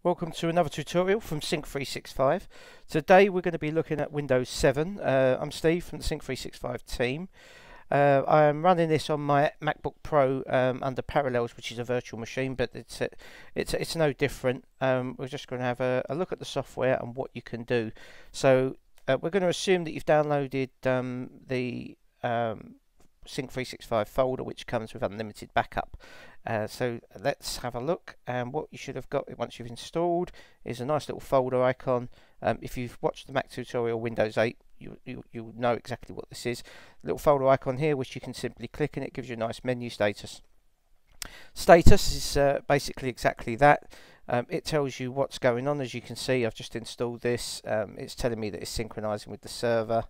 Welcome to another tutorial from Sync365. Today we're going to be looking at Windows 7. I'm Steve from the Sync365 team. I am running this on my MacBook Pro under Parallels, which is a virtual machine, but it's no different. We're just going to have a look at the software and what you can do. So we're going to assume that you've downloaded the Sync365 folder, which comes with unlimited backup. So let's have a look, and what you should have got once you've installed is a nice little folder icon. If you've watched the Mac tutorial Windows 8, you'll know exactly what this is. A little folder icon here which you can simply click, and it gives you a nice menu. Status is basically exactly that. It tells you what's going on. As you can see, I've just installed this. It's telling me that it's synchronizing with the server.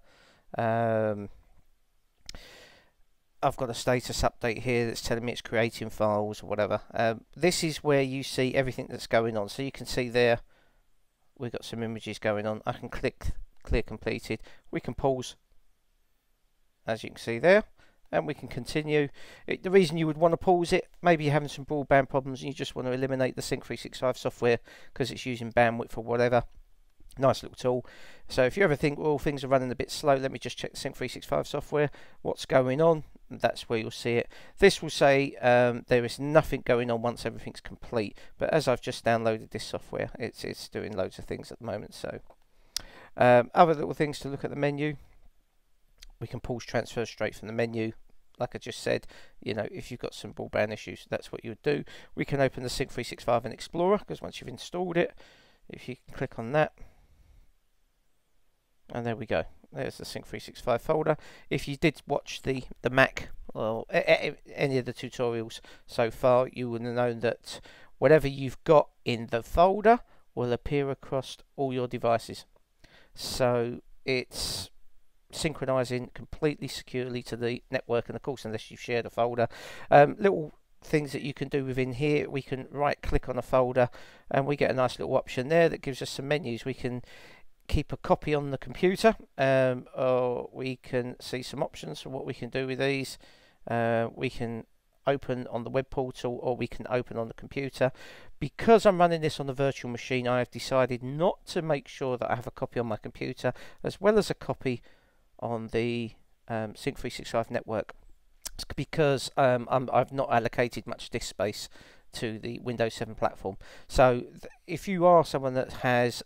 I've got a status update here that's telling me it's creating files or whatever. This is where you see everything that's going on. So you can see there we've got some images going on. I can click clear completed. We can pause, as you can see there, and we can continue. The reason you would want to pause it, maybe you're having some broadband problems and you just want to eliminate the Sync365 software because it's using bandwidth or whatever. Nice little tool. So if you ever think, well, things are running a bit slow, let me just check the Sync365 software, what's going on. That's where you'll see it. This will say there is nothing going on once everything's complete, but as I've just downloaded this software, it's doing loads of things at the moment. So other little things to look at the menu, we can pause transfer straight from the menu. Like I just said, you know, if you've got some broadband issues, that's what you would do. We can open the Sync365 in Explorer, because once you've installed it, if you can click on that, and there we go. There's the Sync365 folder. If you did watch the Mac or any of the tutorials so far, you would have known that whatever you've got in the folder will appear across all your devices. So it's synchronizing completely securely to the network, and of course, unless you've shared a folder. Little things that you can do within here, we can right click on a folder and we get a nice little option there that gives us some menus. We can keep a copy on the computer, or we can see some options for what we can do with these. We can open on the web portal, or we can open on the computer. Because I'm running this on the virtual machine, I have decided not to make sure that I have a copy on my computer as well as a copy on the Sync365 network. It's because I've not allocated much disk space to the Windows 7 platform. So if you are someone that has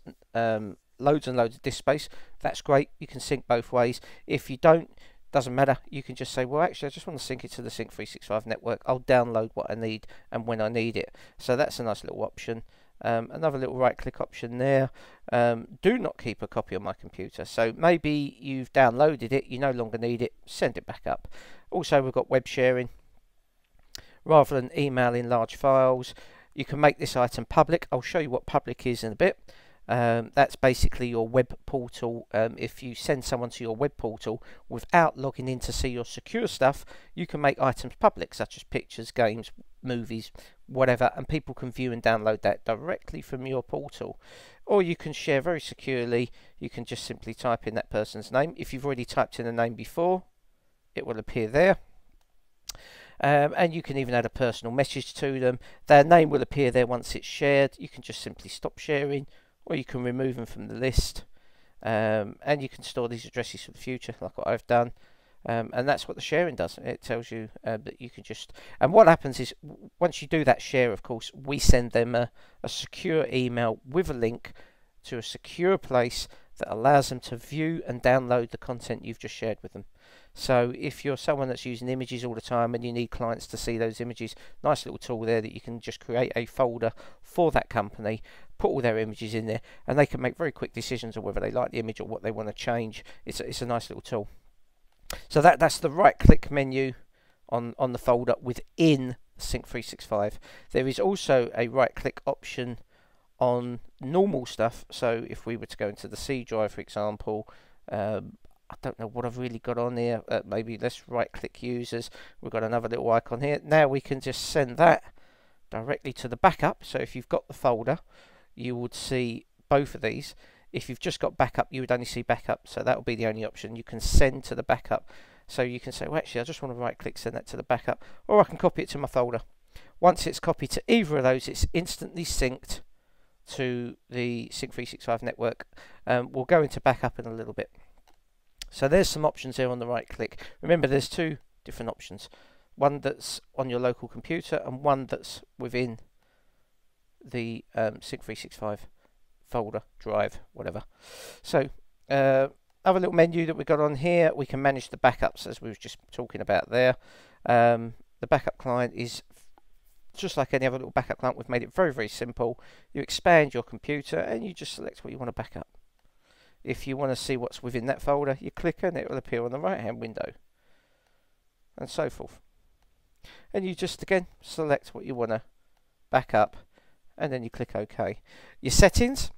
loads and loads of disk space, that's great. You can sync both ways. If you don't, doesn't matter. You can just say, well, actually, I just want to sync it to the Sync365 network. I'll download what I need and when I need it. So that's a nice little option. Another little right-click option there. Do not keep a copy on my computer. So maybe you've downloaded it, you no longer need it, send it back up. Also, we've got web sharing. Rather than emailing large files, you can make this item public. I'll show you what public is in a bit. That's basically your web portal. If you send someone to your web portal without logging in to see your secure stuff, you can make items public, such as pictures, games, movies, whatever, and people can view and download that directly from your portal. Or you can share very securely. You can just simply type in that person's name. If you've already typed in a name before, it will appear there. And you can even add a personal message to them. Their name will appear there once it's shared. You can just simply stop sharing, or you can remove them from the list, and you can store these addresses for the future, like what I've done. And that's what the sharing does. It tells you that you can just, and what happens is once you do that share, of course, we send them a secure email with a link to a secure place that allows them to view and download the content you've just shared with them. So if you're someone that's using images all the time and you need clients to see those images, nice little tool there that you can just create a folder for that company, put all their images in there, and they can make very quick decisions on whether they like the image or what they want to change. It's a nice little tool. So that's the right click menu on the folder within Sync365. There is also a right click option on normal stuff. So if we were to go into the C drive, for example, I don't know what I've really got on here. Maybe let's right click users. We've got another little icon here. Now we can just send that directly to the backup. So if you've got the folder, you would see both of these. If you've just got backup, you would only see backup. So that will be the only option you can send to the backup. So you can say, well, actually, I just want to right click, send that to the backup, or I can copy it to my folder. Once it's copied to either of those, it's instantly synced to the Sync365 network. We'll go into backup in a little bit. So there's some options there on the right click. Remember, there's two different options. One that's on your local computer and one that's within the Sync365 folder, drive, whatever. So other little menu that we've got on here, we can manage the backups as we were just talking about there. The backup client is just like any other little backup client. We've made it very, very simple. You expand your computer and you just select what you want to back up. If you want to see what's within that folder, you click and it will appear on the right hand window, and so forth. And you just again select what you want to back up, and then you click OK. Your settings,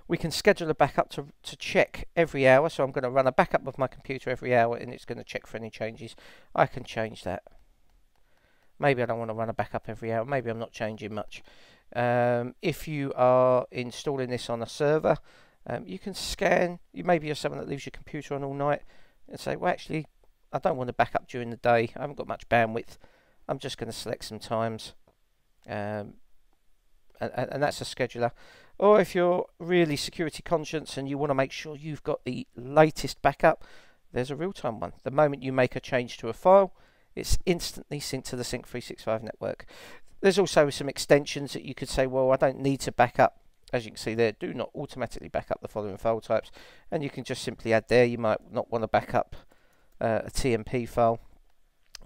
we can schedule a backup to check every hour. So I'm going to run a backup of my computer every hour, and it's going to check for any changes. I can change that. Maybe I don't want to run a backup every hour. Maybe I'm not changing much. If you are installing this on a server, you can scan. Maybe you're someone that leaves your computer on all night and say, well, actually, I don't want to back up during the day. I haven't got much bandwidth. I'm just going to select some times. And that's a scheduler. Or if you're really security conscious and you want to make sure you've got the latest backup, there's a real-time one. The moment you make a change to a file, it's instantly synced to the Sync365 network. There's also some extensions that you could say, well, I don't need to back up. As you can see there, do not automatically back up the following file types, and you can just simply add there. You might not want to back up a TMP file.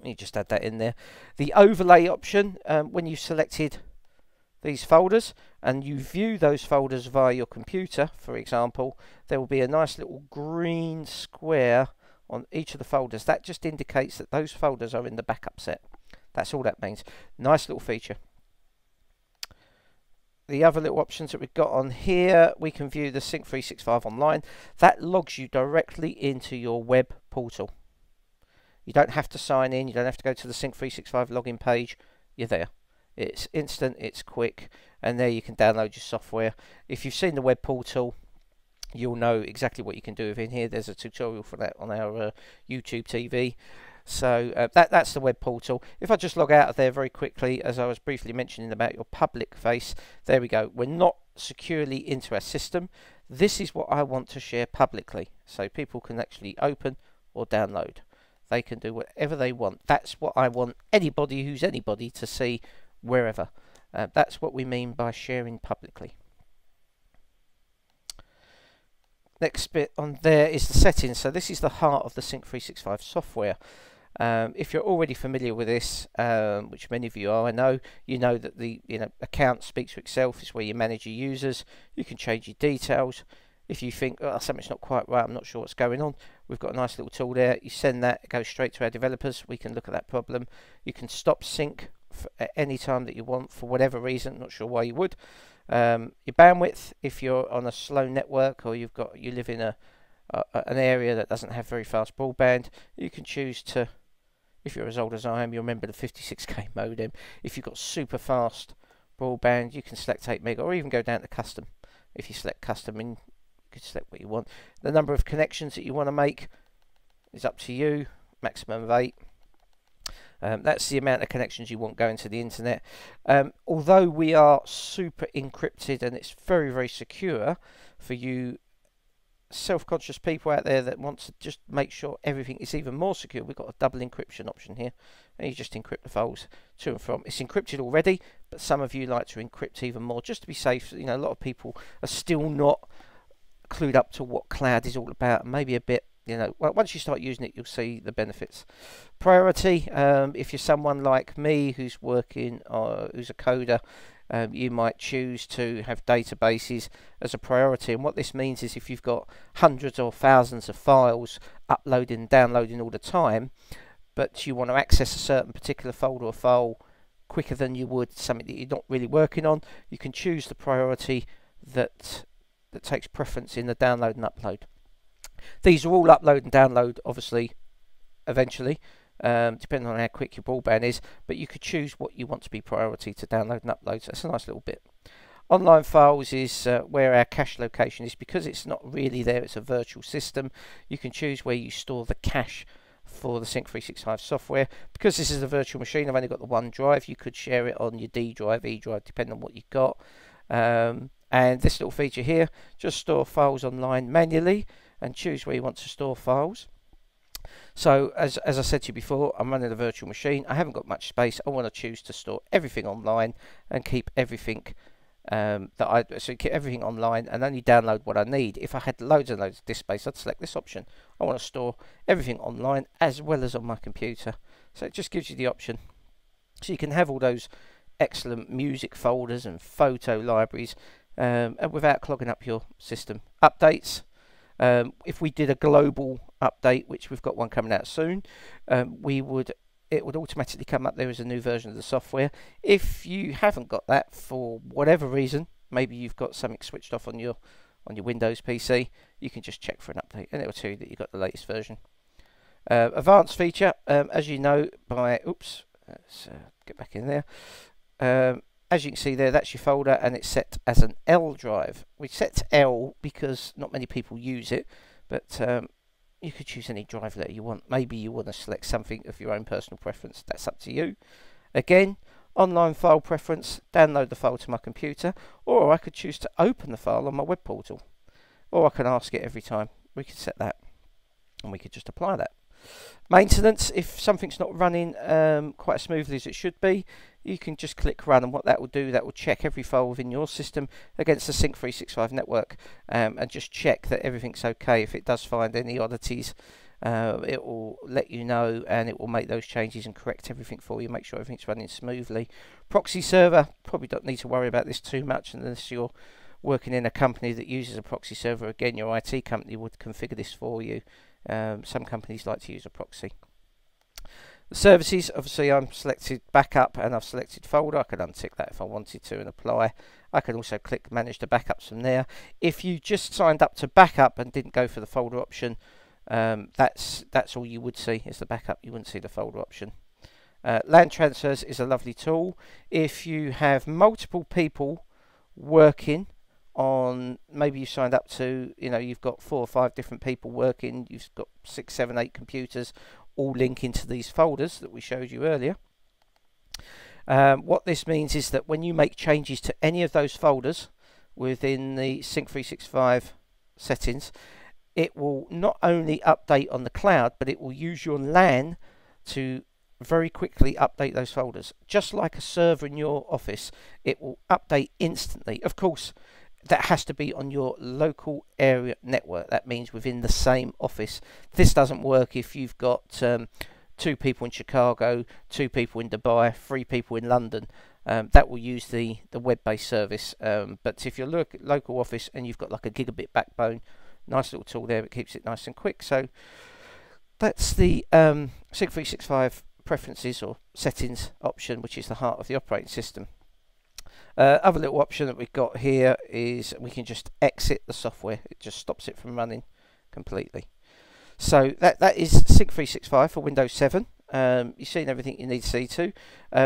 You just add that in there. The overlay option, when you've selected these folders and you view those folders via your computer, for example, there will be a nice little green square on each of the folders. That just indicates that those folders are in the backup set. That's all that means. Nice little feature. The other little options that we've got on here, we can view the Sync365 online. That logs you directly into your web portal. You don't have to sign in. You don't have to go to the Sync365 login page. You're there. It's instant, it's quick, and there you can download your software. If you've seen the web portal, you'll know exactly what you can do within here. There's a tutorial for that on our YouTube TV. So that's the web portal. If I just log out of there very quickly, as I was briefly mentioning about your public face, there we go. We're not securely into our system. This is what I want to share publicly, so people can actually open or download. They can do whatever they want. That's what I want anybody who's anybody to see wherever. That's what we mean by sharing publicly. Next bit on there is the settings. So this is the heart of the Sync365 software. If you're already familiar with this, which many of you are, I know, you know that the account speaks for itself. It's where you manage your users. You can change your details. If you think, oh, something's not quite right, I'm not sure what's going on, we've got a nice little tool there. You send that, it goes straight to our developers. We can look at that problem. You can stop sync at any time that you want for whatever reason. Not sure why you would. Your bandwidth, if you're on a slow network or you live in an area that doesn't have very fast broadband, you can choose to, if you're as old as I am, you remember the 56k modem. If you've got super fast broadband, you can select 8 meg or even go down to custom. If you select custom, you can select what you want. The number of connections that you want to make is up to you, maximum of 8. That's the amount of connections you want going to the internet. Although we are super encrypted and it's very, very secure for you self-conscious people out there that want to just make sure everything is even more secure, we've got a double encryption option here, and you just encrypt the files to and from. It's encrypted already, but some of you like to encrypt even more just to be safe. You know, a lot of people are still not clued up to what cloud is all about, and maybe a bit, you know, once you start using it, you'll see the benefits. Priority, if you're someone like me who's working, who's a coder, you might choose to have databases as a priority. And what this means is if you've got hundreds or thousands of files uploading and downloading all the time, but you want to access a certain particular folder or file quicker than you would something that you're not really working on, you can choose the priority that takes preference in the download and upload. These are all upload and download, obviously, eventually, depending on how quick your broadband is, but you could choose what you want to be priority to download and upload. So that's a nice little bit. Online files is where our cache location is. Because it's not really there, it's a virtual system. You can choose where you store the cache for the Sync365 software. Because this is a virtual machine, I've only got the one drive. You could share it on your D drive, E drive, depending on what you've got. And this little feature here, just store files online manually and choose where you want to store files. So as I said to you before, I'm running a virtual machine. I haven't got much space. I want to choose to store everything online and keep everything keep everything online and only download what I need. If I had loads and loads of disk space, I'd select this option. I want to store everything online as well as on my computer. So it just gives you the option. So you can have all those excellent music folders and photo libraries and without clogging up your system. Updates. If we did a global update, which we've got one coming out soon, it would automatically come up there as a new version of the software. If you haven't got that for whatever reason, maybe you've got something switched off on your Windows PC, you can just check for an update and it will tell you that you've got the latest version. Advanced feature, as you know by, let's get back in there. As you can see there, that's your folder and it's set as an L drive. We set L because not many people use it, but you could choose any drive letter you want. Maybe you want to select something of your own personal preference. That's up to you. Again, online file preference, download the file to my computer, or I could choose to open the file on my web portal, or I can ask it every time. We could set that and we could just apply that. Maintenance, if something's not running quite as smoothly as it should be, you can just click run, and what that will do, that will check every file within your system against the Sync365 network and just check that everything's okay. If it does find any oddities, it will let you know and it will make those changes and correct everything for you, make sure everything's running smoothly. Proxy server, probably don't need to worry about this too much unless you're working in a company that uses a proxy server. Again, your IT company would configure this for you. Some companies like to use a proxy. The services, obviously I'm selected backup and I've selected folder. I could untick that if I wanted to and apply. I can also click manage the backups from there. If you just signed up to backup and didn't go for the folder option, that's all you would see is the backup. You wouldn't see the folder option. LAN transfers is a lovely tool. If you have multiple people working on, maybe you signed up to, you've got 4 or 5 different people working, you've got 6, 7, 8 computers all link into these folders that we showed you earlier. What this means is that when you make changes to any of those folders within the Sync365 settings, it will not only update on the cloud, but it will use your LAN to very quickly update those folders. Just like a server in your office, it will update instantly. Of course, that has to be on your local area network. That means within the same office. This doesn't work if you've got 2 people in Chicago, 2 people in Dubai, 3 people in London. That will use the web-based service. But if you're local office and you've got like a gigabit backbone, nice little tool there that keeps it nice and quick. So that's the Sync365 preferences or settings option, which is the heart of the operating system. Other little option that we've got here is we can just exit the software. It just stops it from running completely. So that is Sync365 for Windows 7. You've seen everything you need to see to.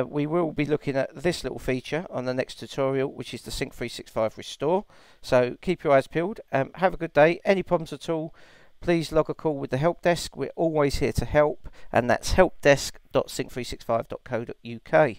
We will be looking at this little feature on the next tutorial, which is the Sync365 Restore. So keep your eyes peeled. Have a good day. Any problems at all, please log a call with the help desk. We're always here to help, and that's helpdesk.sync365.co.uk.